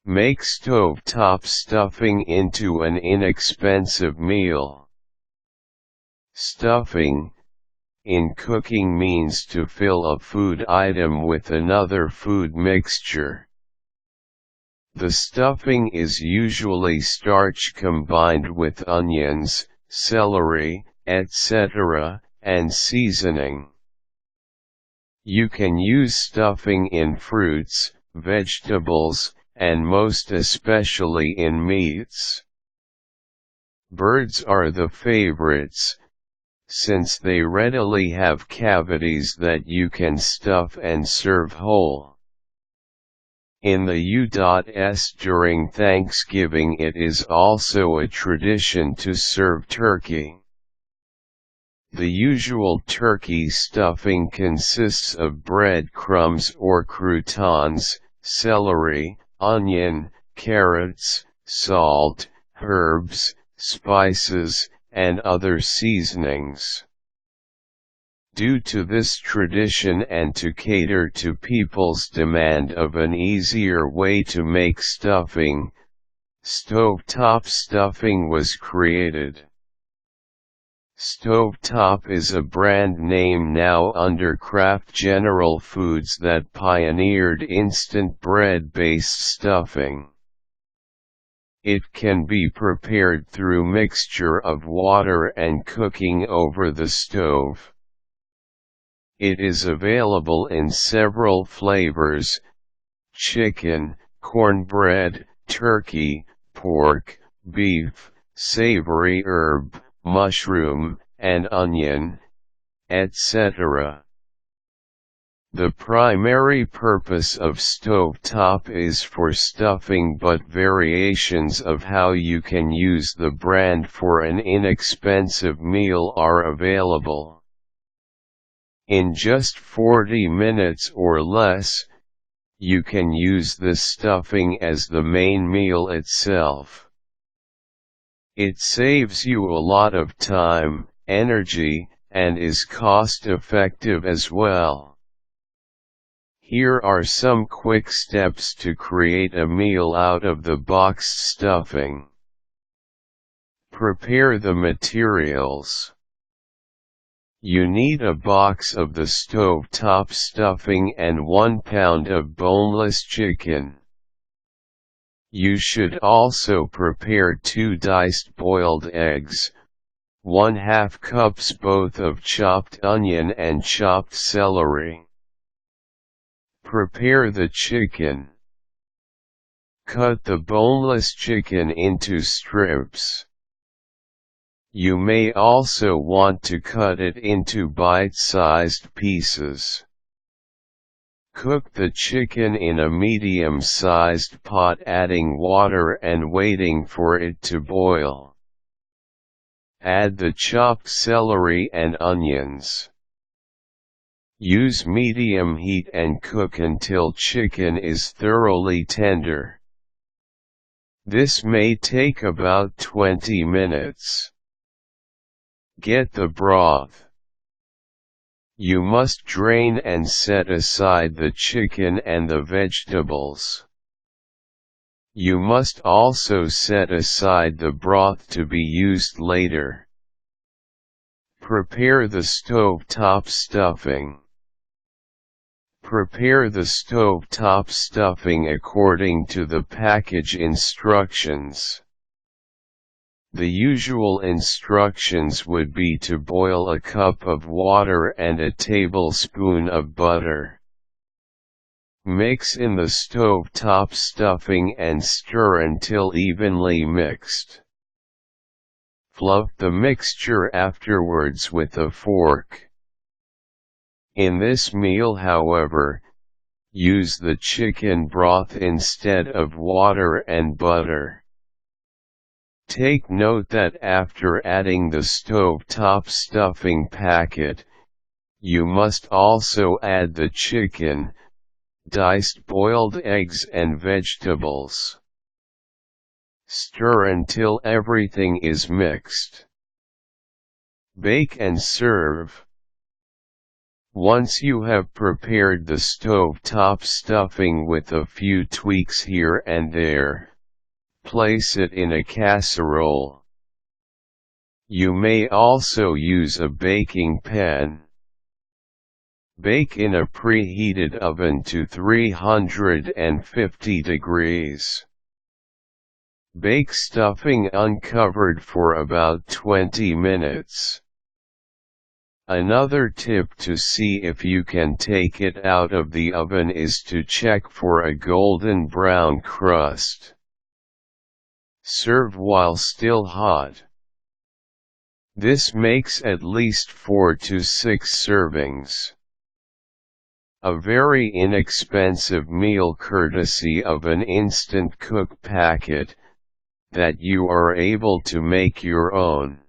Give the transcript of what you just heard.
Make stovetop stuffing into an inexpensive meal. Stuffing, in cooking, means to fill a food item with another food mixture. The stuffing is usually starch combined with onions, celery, etc., and seasoning. You can use stuffing in fruits, vegetables, and most especially in meats. Birds are the favorites, since they readily have cavities that you can stuff and serve whole. In the U.S. during Thanksgiving it is also a tradition to serve turkey. The usual turkey stuffing consists of bread crumbs or croutons, celery, onion, carrots, salt, herbs, spices, and other seasonings. Due to this tradition and to cater to people's demand of an easier way to make stuffing, stovetop stuffing was created. Stovetop is a brand name now under Kraft General Foods that pioneered instant bread-based stuffing. It can be prepared through mixture of water and cooking over the stove. It is available in several flavors: chicken, cornbread, turkey, pork, beef, savory herb, mushroom, and onion, etc. The primary purpose of stovetop is for stuffing, but variations of how you can use the brand for an inexpensive meal are available. In just 40 minutes or less, you can use the stuffing as the main meal itself. It saves you a lot of time, energy, and is cost-effective as well. Here are some quick steps to create a meal out of the boxed stuffing. Prepare the materials. You need a box of the stovetop stuffing and 1 pound of boneless chicken. You should also prepare 2 diced boiled eggs, 1/2 cups both of chopped onion and chopped celery. Prepare the chicken. Cut the boneless chicken into strips. You may also want to cut it into bite-sized pieces. Cook the chicken in a medium-sized pot, adding water and waiting for it to boil. Add the chopped celery and onions. Use medium heat and cook until chicken is thoroughly tender. This may take about 20 minutes. Get the broth. You must drain and set aside the chicken and the vegetables. You must also set aside the broth to be used later. Prepare the stovetop stuffing. Prepare the stovetop stuffing according to the package instructions. The usual instructions would be to boil a cup of water and a tablespoon of butter. Mix in the stovetop stuffing and stir until evenly mixed. Fluff the mixture afterwards with a fork. In this meal, however, use the chicken broth instead of water and butter. Take note that after adding the stovetop stuffing packet, you must also add the chicken, diced boiled eggs and vegetables. Stir until everything is mixed. Bake and serve. Once you have prepared the stovetop stuffing with a few tweaks here and there, place it in a casserole. You may also use a baking pan. Bake in a preheated oven to 350 degrees. Bake stuffing uncovered for about 20 minutes. Another tip to see if you can take it out of the oven is to check for a golden brown crust. Serve while still hot. This makes at least 4 to 6 servings. A very inexpensive meal courtesy of an instant cook packet that you are able to make your own.